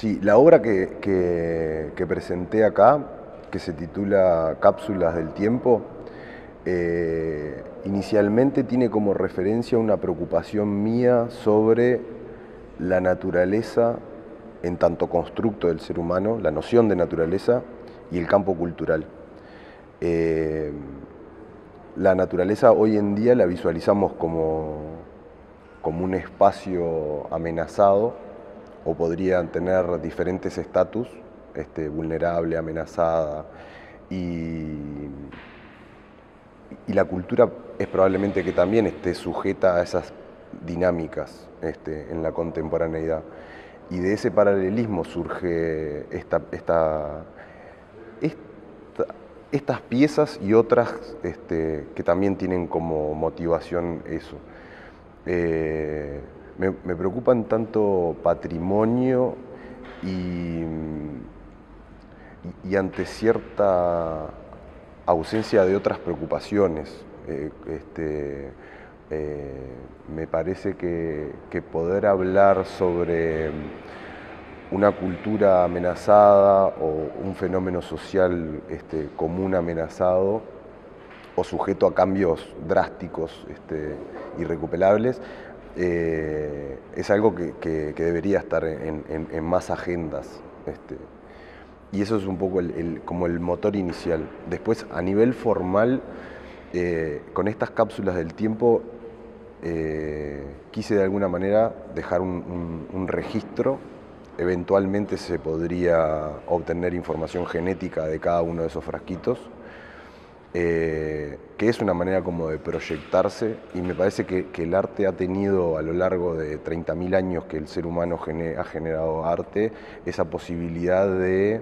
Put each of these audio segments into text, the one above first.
Sí, la obra que presenté acá, que se titula Cápsulas del Tiempo, inicialmente tiene como referencia una preocupación mía sobre la naturaleza en tanto constructo del ser humano, la noción de naturaleza y el campo cultural. Eh, la naturaleza hoy en día la visualizamos como un espacio amenazado, o podrían tener diferentes estatus, vulnerable, amenazada, y, y la cultura es probablemente que también esté sujeta a esas dinámicas en la contemporaneidad. Y de ese paralelismo surge estas piezas y otras que también tienen como motivación eso. Me preocupan tanto patrimonio y, y ante cierta ausencia de otras preocupaciones. Me parece que poder hablar sobre una cultura amenazada o un fenómeno social común amenazado o sujeto a cambios drásticos, irrecuperables, es algo que debería estar en más agendas. Y eso es un poco como el motor inicial. Después, a nivel formal, con estas cápsulas del tiempo, quise de alguna manera dejar un registro. Eventualmente se podría obtener información genética de cada uno de esos frasquitos, que es una manera como de proyectarse, y me parece que el arte ha tenido a lo largo de 30.000 años que el ser humano ha generado arte, esa posibilidad de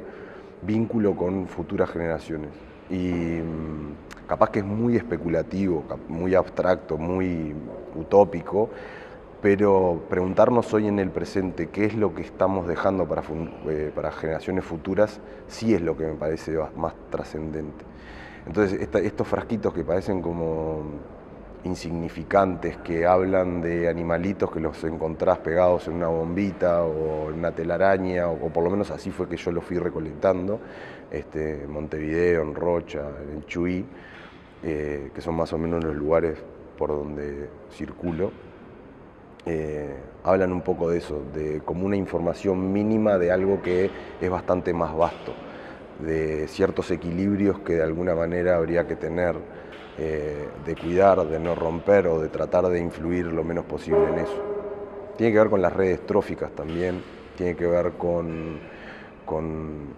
vínculo con futuras generaciones. Y capaz que es muy especulativo, muy abstracto, muy utópico, pero preguntarnos hoy en el presente qué es lo que estamos dejando para generaciones futuras, sí es lo que me parece más trascendente. Entonces, estos frasquitos que parecen como insignificantes, que hablan de animalitos que los encontrás pegados en una bombita o en una telaraña, o por lo menos así fue que yo los fui recolectando, en Montevideo, en Rocha, en Chuy, que son más o menos los lugares por donde circulo. Hablan un poco de eso, de como una información mínima de algo que es bastante más vasto, de ciertos equilibrios que de alguna manera habría que tener, de cuidar, de no romper o de tratar de influir lo menos posible en eso. Tiene que ver con las redes tróficas también, tiene que ver con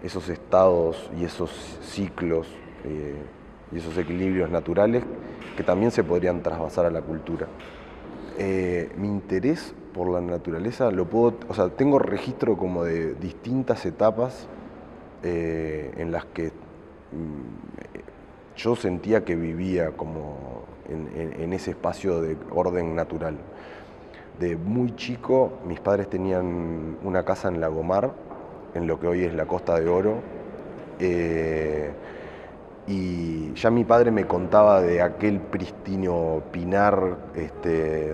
esos estados y esos ciclos y esos equilibrios naturales que también se podrían trasvasar a la cultura. Mi interés por la naturaleza tengo registro como de distintas etapas en las que yo sentía que vivía como en ese espacio de orden natural. De muy chico, mis padres tenían una casa en Lagomar, en lo que hoy es la Costa de Oro, y ya mi padre me contaba de aquel prístino pinar,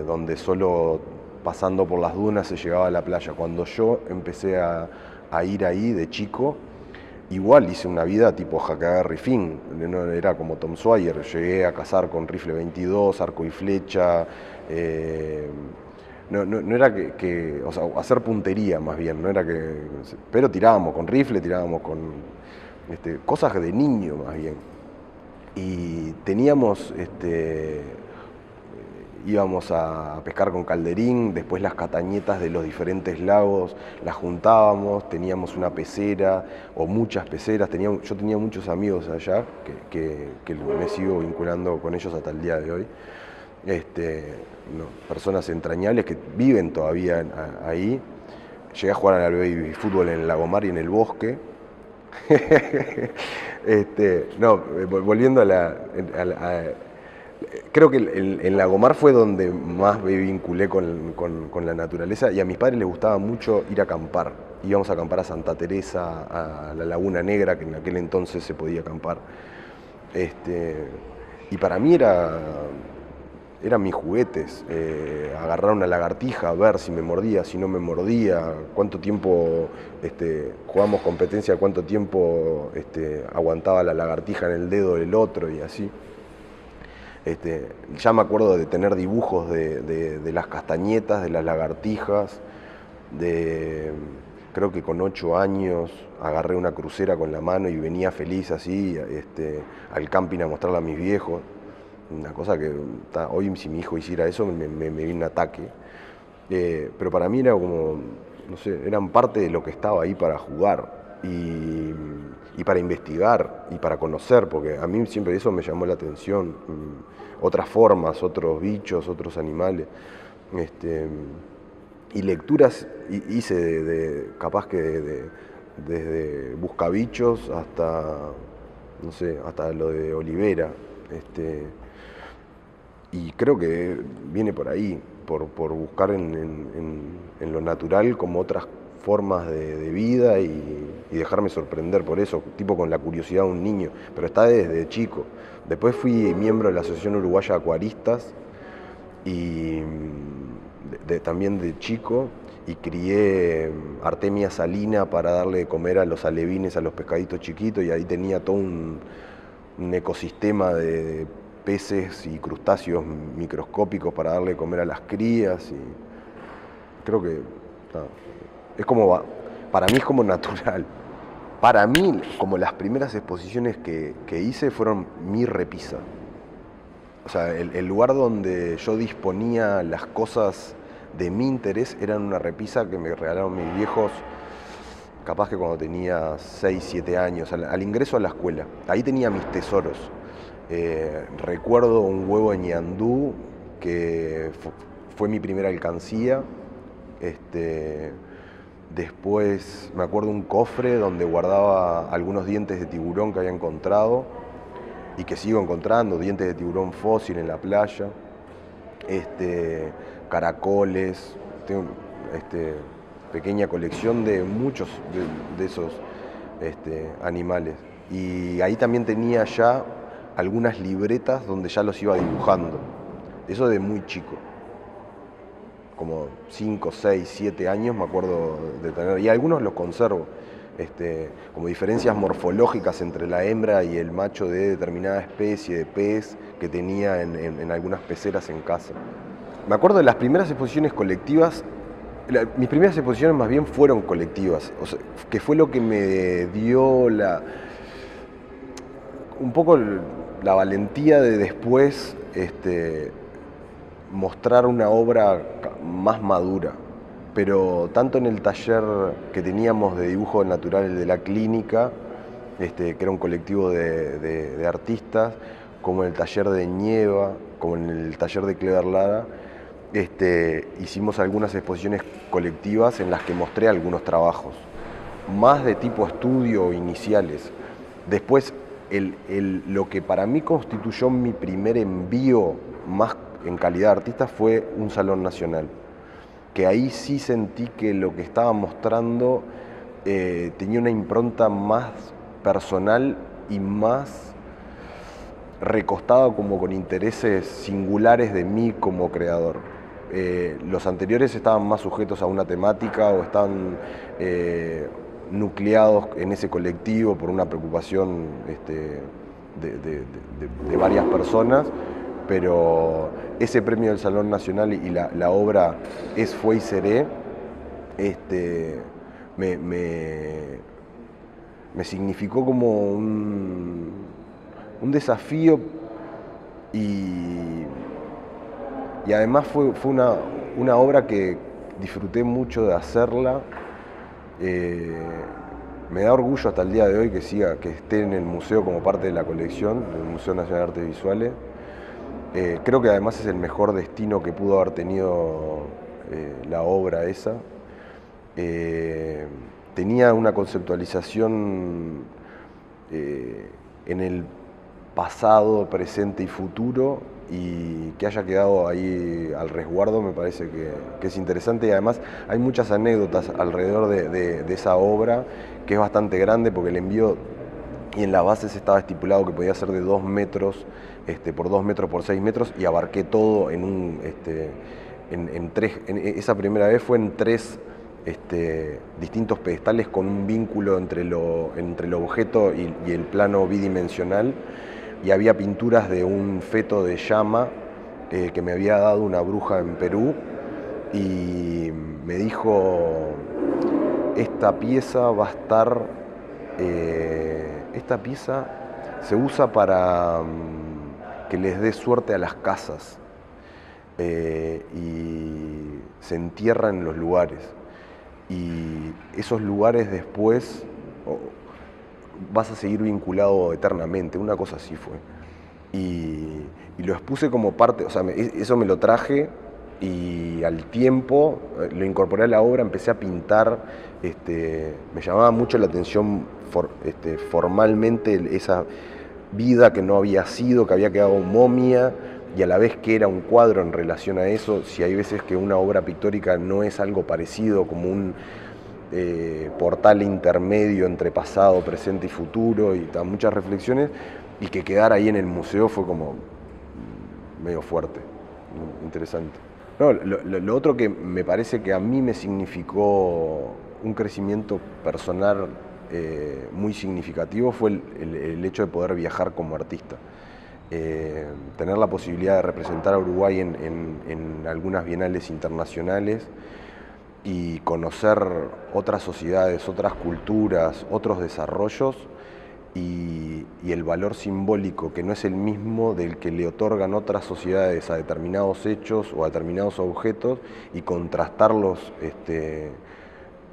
donde solo pasando por las dunas se llegaba a la playa. Cuando yo empecé a ir ahí de chico, igual hice una vida tipo Huckleberry Finn, no era como Tom Sawyer, llegué a cazar con rifle 22, arco y flecha, no era o sea, hacer puntería más bien, no era pero tirábamos con rifle, tirábamos con cosas de niño más bien. Y teníamos, íbamos a pescar con calderín, después las catañetas de los diferentes lagos las juntábamos, teníamos una pecera o muchas peceras, yo tenía muchos amigos allá que me sigo vinculando con ellos hasta el día de hoy. Personas entrañables que viven todavía ahí. Llegué a jugar al baby fútbol en el Lagomar y en el Bosque. Volviendo creo que en Lagomar fue donde más me vinculé con la naturaleza, y a mis padres les gustaba mucho ir a acampar. Íbamos a acampar a Santa Teresa, a la Laguna Negra, que en aquel entonces se podía acampar. Y para mí era eran mis juguetes, agarrar una lagartija, ver si me mordía, si no me mordía, cuánto tiempo jugábamos competencia, cuánto tiempo aguantaba la lagartija en el dedo del otro y así. Ya me acuerdo de tener dibujos de las castañetas, de las lagartijas, creo que con 8 años agarré una crucera con la mano y venía feliz así al camping a mostrarla a mis viejos. Una cosa que hoy si mi hijo hiciera eso me viene un ataque. Pero para mí era como, no sé, eran parte de lo que estaba ahí para jugar y para investigar y para conocer, porque a mí siempre eso me llamó la atención. Otras formas, otros bichos, otros animales. Y lecturas hice capaz que desde Buscabichos hasta, no sé, hasta lo de Olivera. Y creo que viene por ahí, por buscar en lo natural como otras formas de vida y dejarme sorprender por eso, tipo con la curiosidad de un niño, pero está desde chico. Después fui miembro de la Asociación Uruguaya de Acuaristas y también de chico, y crié artemia salina para darle de comer a los alevines, a los pescaditos chiquitos, y ahí tenía todo un ecosistema de peces y crustáceos microscópicos para darle de comer a las crías. Y creo que es como, para mí es como natural. Para mí, como las primeras exposiciones que hice fueron mi repisa. O sea, el lugar donde yo disponía las cosas de mi interés era en una repisa que me regalaron mis viejos, capaz que cuando tenía 6, 7 años, al ingreso a la escuela. Ahí tenía mis tesoros. Recuerdo un huevo de ñandú, que fue mi primera alcancía. Después me acuerdo un cofre donde guardaba algunos dientes de tiburón que había encontrado y que sigo encontrando, dientes de tiburón fósil en la playa, caracoles, tengo pequeña colección de muchos de esos animales. Y ahí también tenía ya algunas libretas donde ya los iba dibujando, eso de muy chico, como 5, 6, 7 años me acuerdo de tener, y algunos los conservo. Como diferencias morfológicas entre la hembra y el macho de determinada especie de pez que tenía en algunas peceras en casa. Me acuerdo de las primeras exposiciones colectivas, mis primeras exposiciones más bien fueron colectivas, o sea, que fue lo que me dio un poco la valentía de después mostrar una obra más madura. Pero tanto en el taller que teníamos de dibujo natural de la clínica, que era un colectivo de artistas, como en el taller de Nieva, como en el taller de Clever Lara, hicimos algunas exposiciones colectivas en las que mostré algunos trabajos, más de tipo estudio iniciales. Después, lo que para mí constituyó mi primer envío más en calidad de artista fue un salón nacional, que ahí sí sentí que lo que estaba mostrando tenía una impronta más personal y más recostada como con intereses singulares de mí como creador. Los anteriores estaban más sujetos a una temática o estaban nucleados en ese colectivo por una preocupación de varias personas, pero ese premio del Salón Nacional y la obra Es, Fue y Seré me significó como un desafío y además fue una obra que disfruté mucho de hacerla. Me da orgullo hasta el día de hoy que esté en el museo como parte de la colección del Museo Nacional de Artes Visuales. Creo que además es el mejor destino que pudo haber tenido la obra esa. Tenía una conceptualización en el pasado, presente y futuro, y que haya quedado ahí al resguardo me parece que es interesante, y además hay muchas anécdotas alrededor de esa obra, que es bastante grande porque el envío y en las bases estaba estipulado que podía ser de 2 metros por 2 metros por 6 metros y abarqué todo esa primera vez fue en 3 distintos pedestales con un vínculo entre el objeto y el plano bidimensional, y había pinturas de un feto de llama que me había dado una bruja en Perú, y me dijo, esta pieza va a estar, esta pieza se usa para que les dé suerte a las casas, y se entierra en los lugares, y esos lugares después vas a seguir vinculado eternamente, una cosa así fue. Y lo expuse como parte, o sea, eso me lo traje, y al tiempo lo incorporé a la obra, empecé a pintar, me llamaba mucho la atención formalmente esa vida que no había sido, que había quedado momia, y a la vez que era un cuadro en relación a eso. Si hay veces que una obra pictórica no es algo parecido, como un portal intermedio entre pasado, presente y futuro, y muchas reflexiones, y que quedara ahí en el museo fue como medio fuerte, interesante. No, lo otro que me parece que a mí me significó un crecimiento personal muy significativo fue el hecho de poder viajar como artista. Tener la posibilidad de representar a Uruguay en algunas bienales internacionales y conocer otras sociedades, otras culturas, otros desarrollos, y el valor simbólico que no es el mismo del que le otorgan otras sociedades a determinados hechos o a determinados objetos, y contrastarlos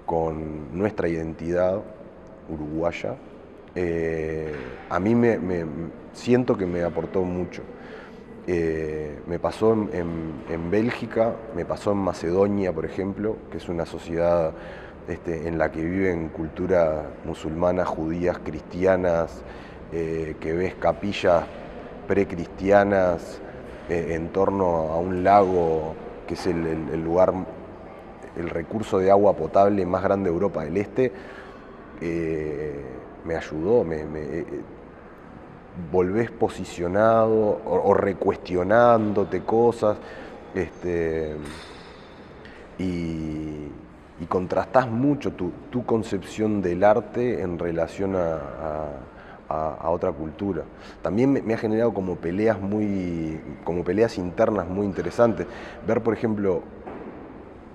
con nuestra identidad uruguaya, a mí siento que me aportó mucho. Me pasó en Bélgica, me pasó en Macedonia, por ejemplo, que es una sociedad en la que viven culturas musulmanas, judías, cristianas, que ves capillas precristianas en torno a un lago que es el lugar, el recurso de agua potable más grande de Europa del Este. Me ayudó, volvés posicionado o recuestionándote cosas, y contrastás mucho tu concepción del arte en relación a otra cultura. También me ha generado como peleas internas muy interesantes. Ver, por ejemplo,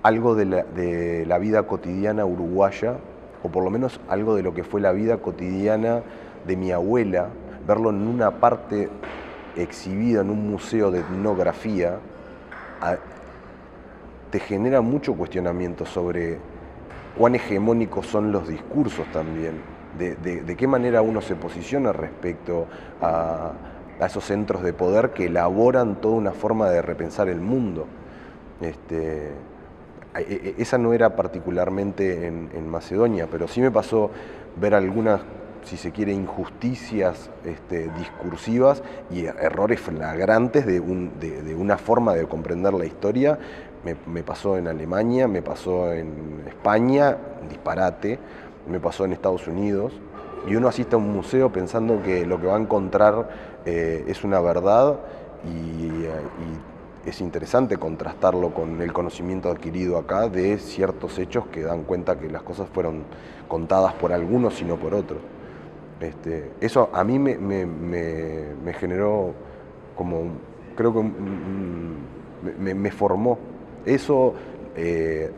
algo de la vida cotidiana uruguaya, o por lo menos algo de lo que fue la vida cotidiana de mi abuela, verlo en una parte exhibida en un museo de etnografía, te genera mucho cuestionamiento sobre cuán hegemónicos son los discursos también, de qué manera uno se posiciona respecto a esos centros de poder que elaboran toda una forma de repensar el mundo. Esa no era particularmente en Macedonia, pero sí me pasó ver algunas, si se quiere, injusticias discursivas y errores flagrantes de una forma de comprender la historia. Me pasó en Alemania, me pasó en España, disparate, me pasó en Estados Unidos, y uno asiste a un museo pensando que lo que va a encontrar es una verdad, y es interesante contrastarlo con el conocimiento adquirido acá de ciertos hechos que dan cuenta que las cosas fueron contadas por algunos y no por otros. Eso a mí me generó como, creo que me formó. Eso,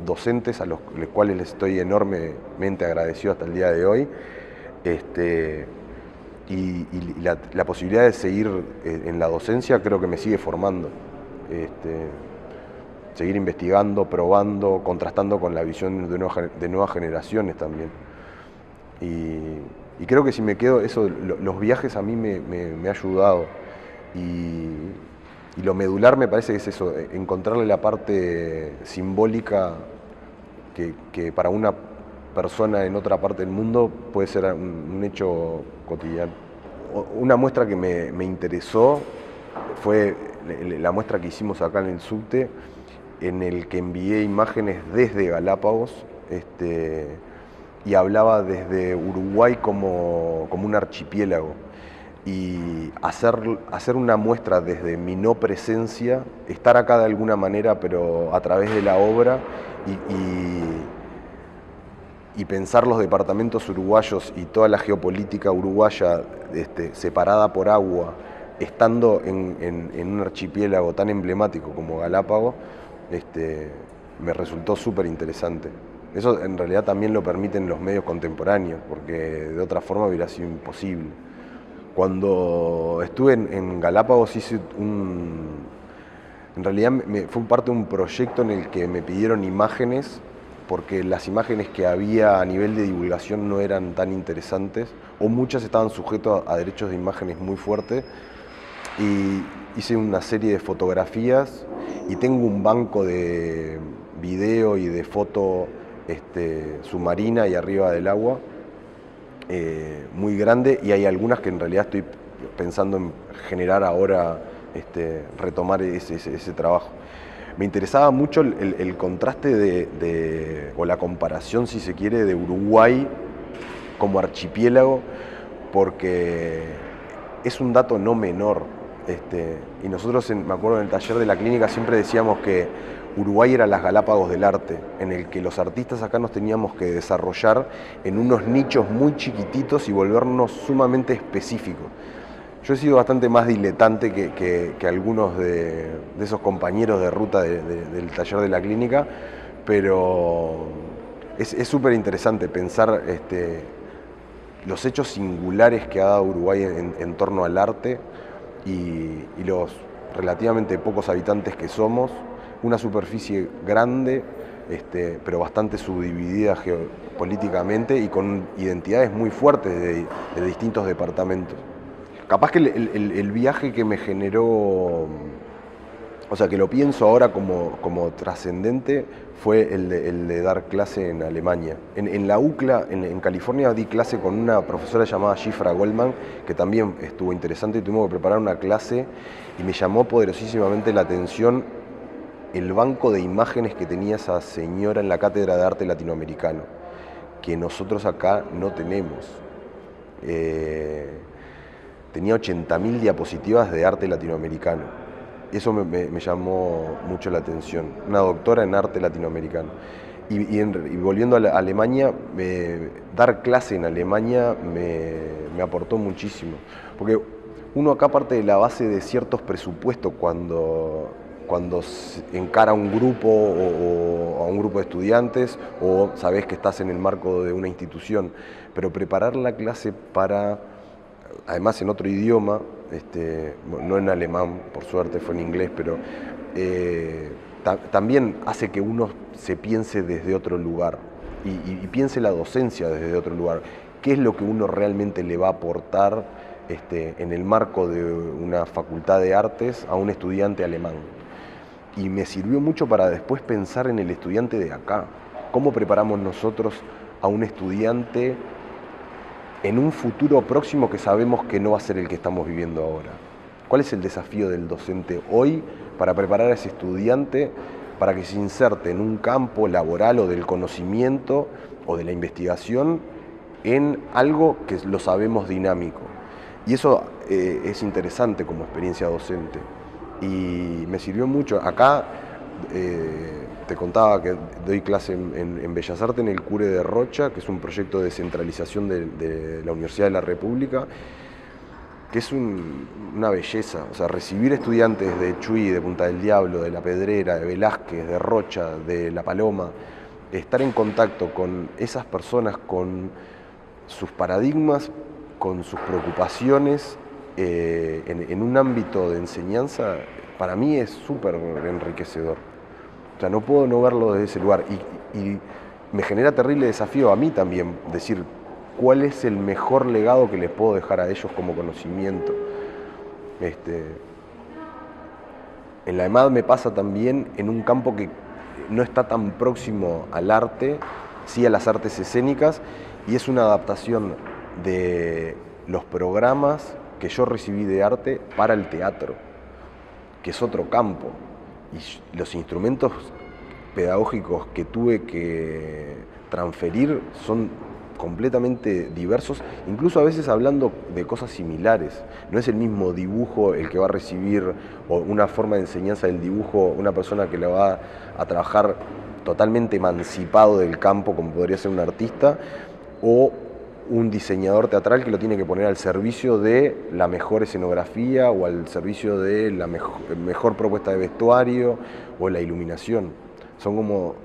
docentes a los cuales les estoy enormemente agradecido hasta el día de hoy, y la posibilidad de seguir en la docencia, creo que me sigue formando. Seguir investigando, probando, contrastando con la visión de nuevas generaciones también. Y creo que si me quedo, los viajes a mí me ha ayudado, y lo medular me parece que es eso, encontrarle la parte simbólica que para una persona en otra parte del mundo puede ser un hecho cotidiano. Una muestra que me interesó fue la muestra que hicimos acá en el subte, en el que envié imágenes desde Galápagos, y hablaba desde Uruguay como un archipiélago. y hacer una muestra desde mi no presencia, estar acá de alguna manera, pero a través de la obra, y pensar los departamentos uruguayos y toda la geopolítica uruguaya separada por agua, estando en un archipiélago tan emblemático como Galápagos, me resultó súper interesante. Eso en realidad también lo permiten los medios contemporáneos, porque de otra forma hubiera sido imposible. Cuando estuve en Galápagos hice en realidad fue parte de un proyecto en el que me pidieron imágenes, porque las imágenes que había a nivel de divulgación no eran tan interesantes, o muchas estaban sujetas a derechos de imágenes muy fuertes, y hice una serie de fotografías y tengo un banco de video y de foto submarina y arriba del agua, muy grande, y hay algunas que en realidad estoy pensando en generar ahora, retomar ese trabajo. Me interesaba mucho el contraste o la comparación, si se quiere, de Uruguay como archipiélago, porque es un dato no menor. Y nosotros, me acuerdo en el taller de la clínica, siempre decíamos que Uruguay era las Galápagos del arte, en el que los artistas acá nos teníamos que desarrollar en unos nichos muy chiquititos y volvernos sumamente específicos. Yo he sido bastante más diletante que algunos de esos compañeros de ruta del taller de la clínica, pero es súper interesante pensar los hechos singulares que ha dado Uruguay en torno al arte y los relativamente pocos habitantes que somos, una superficie grande, pero bastante subdividida geopolíticamente y con identidades muy fuertes de distintos departamentos. Capaz que el viaje que me generó, o sea, que lo pienso ahora como trascendente, fue el de dar clase en Alemania. En la UCLA, en California, di clase con una profesora llamada Shifra Goldman, que también estuvo interesante, y tuvimos que preparar una clase, y me llamó poderosísimamente la atención el banco de imágenes que tenía esa señora en la Cátedra de Arte Latinoamericano, que nosotros acá no tenemos. Tenía 80.000 diapositivas de arte latinoamericano. Eso me llamó mucho la atención. Una doctora en arte latinoamericano. Y volviendo a Alemania, dar clase en Alemania me aportó muchísimo. Porque uno acá parte de la base de ciertos presupuestos cuando se encara a un grupo o a un grupo de estudiantes, o sabés que estás en el marco de una institución. Pero preparar la clase además en otro idioma, no en alemán, por suerte fue en inglés, pero también hace que uno se piense desde otro lugar y piense la docencia desde otro lugar. ¿Qué es lo que uno realmente le va a aportar en el marco de una facultad de artes a un estudiante alemán? Y me sirvió mucho para después pensar en el estudiante de acá. ¿Cómo preparamos nosotros a un estudiante en un futuro próximo que sabemos que no va a ser el que estamos viviendo ahora? ¿Cuál es el desafío del docente hoy para preparar a ese estudiante para que se inserte en un campo laboral o del conocimiento o de la investigación en algo que lo sabemos dinámico? Y eso es interesante como experiencia docente. Y me sirvió mucho. Acá te contaba que doy clase en Bellas Artes en el Cure de Rocha, que es un proyecto de descentralización de la Universidad de la República, que es una belleza. O sea, recibir estudiantes de Chuy, de Punta del Diablo, de La Pedrera, de Velázquez, de Rocha, de La Paloma, estar en contacto con esas personas, con sus paradigmas, con sus preocupaciones, en un ámbito de enseñanza, para mí es súper enriquecedor. O sea, no puedo no verlo desde ese lugar. Y me genera terrible desafío a mí también decir cuál es el mejor legado que les puedo dejar a ellos como conocimiento. En la EMAD me pasa también en un campo que no está tan próximo al arte, sí a las artes escénicas, y es una adaptación de los programas que yo recibí de arte para el teatro, que es otro campo. Y los instrumentos pedagógicos que tuve que transferir son completamente diversos, incluso a veces hablando de cosas similares. No es el mismo dibujo el que va a recibir, o una forma de enseñanza del dibujo, una persona que la va a trabajar totalmente emancipado del campo, como podría ser un artista, o un diseñador teatral que lo tiene que poner al servicio de la mejor escenografía o al servicio de la mejor propuesta de vestuario o la iluminación. Son como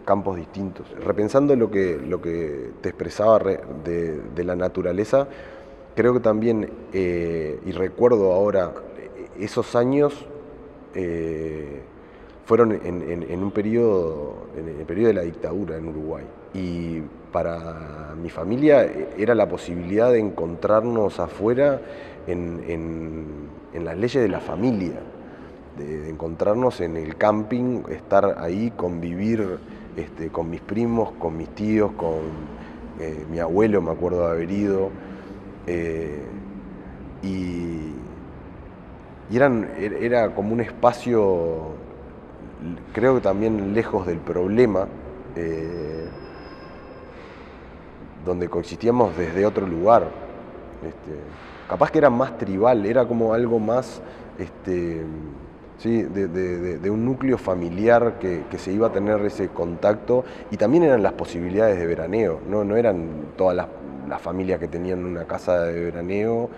campos distintos. Repensando lo que te expresaba de la naturaleza, creo que también, y recuerdo ahora, esos años fueron en un periodo, en el periodo de la dictadura en Uruguay. Y para mi familia era la posibilidad de encontrarnos afuera en las leyes de la familia, de encontrarnos en el camping, estar ahí, convivir con mis primos, con mis tíos, con mi abuelo, me acuerdo de haber ido. Y era como un espacio, creo que también lejos del problema, donde coexistíamos desde otro lugar. Capaz que era más tribal, era como algo más sí, de un núcleo familiar que se iba a tener ese contacto, y también eran las posibilidades de veraneo, no eran todas las familias que tenían una casa de veraneo,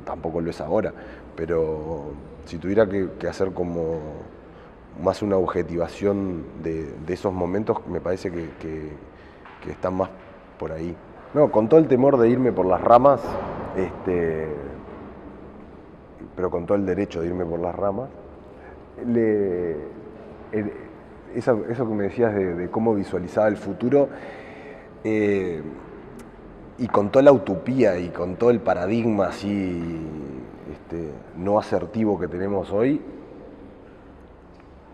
tampoco lo es ahora, pero si tuviera que hacer como más una objetivación de esos momentos, me parece que están más por ahí. No, con todo el temor de irme por las ramas, pero con todo el derecho de irme por las ramas, eso que me decías de cómo visualizaba el futuro, y con toda la utopía y con todo el paradigma así no asertivo que tenemos hoy,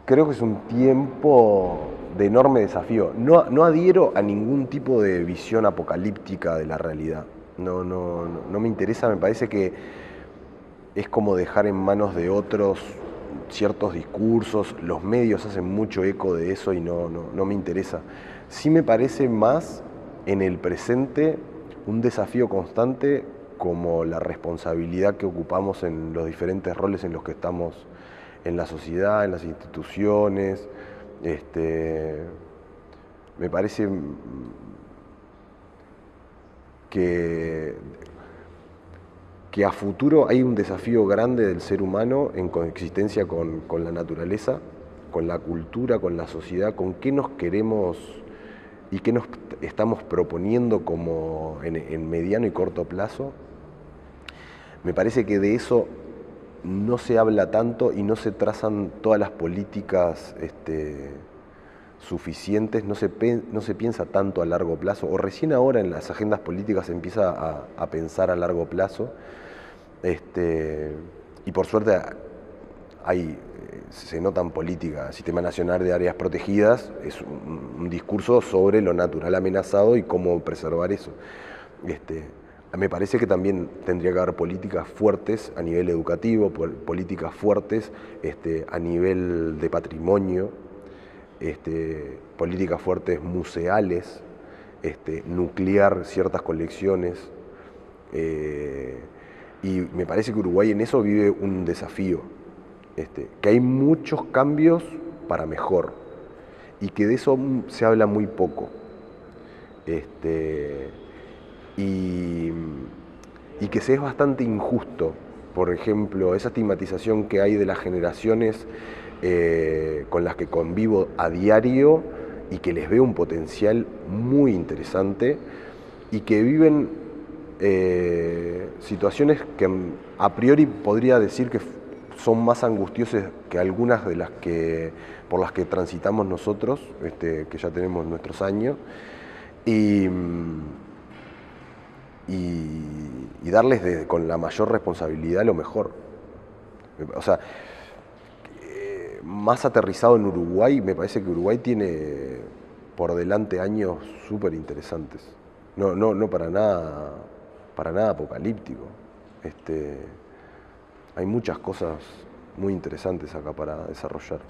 creo que es un tiempo de enorme desafío. No adhiero a ningún tipo de visión apocalíptica de la realidad. No me interesa, me parece que es como dejar en manos de otros ciertos discursos. Los medios hacen mucho eco de eso y no me interesa. Sí me parece más en el presente un desafío constante, como la responsabilidad que ocupamos en los diferentes roles en los que estamos en la sociedad, en las instituciones. Me parece que a futuro hay un desafío grande del ser humano en coexistencia con la naturaleza, con la cultura, con la sociedad, con qué nos queremos y qué nos estamos proponiendo como en mediano y corto plazo. Me parece que de eso no se habla tanto y no se trazan todas las políticas suficientes, no se piensa tanto a largo plazo, o recién ahora en las agendas políticas se empieza a pensar a largo plazo. Y por suerte se notan políticas. Sistema Nacional de Áreas Protegidas es un discurso sobre lo natural amenazado y cómo preservar eso. Me parece que también tendría que haber políticas fuertes a nivel educativo, políticas fuertes a nivel de patrimonio, políticas fuertes museales, nuclear ciertas colecciones. Y me parece que Uruguay en eso vive un desafío, que hay muchos cambios para mejor y que de eso se habla muy poco. Y que se es bastante injusto, por ejemplo, esa estigmatización que hay de las generaciones con las que convivo a diario y que les veo un potencial muy interesante y que viven situaciones que a priori podría decir que son más angustiosas que algunas de las por las que transitamos nosotros, que ya tenemos nuestros años, y darles con la mayor responsabilidad lo mejor. O sea, más aterrizado en Uruguay, me parece que Uruguay tiene por delante años súper interesantes. No para nada apocalíptico. Hay muchas cosas muy interesantes acá para desarrollar.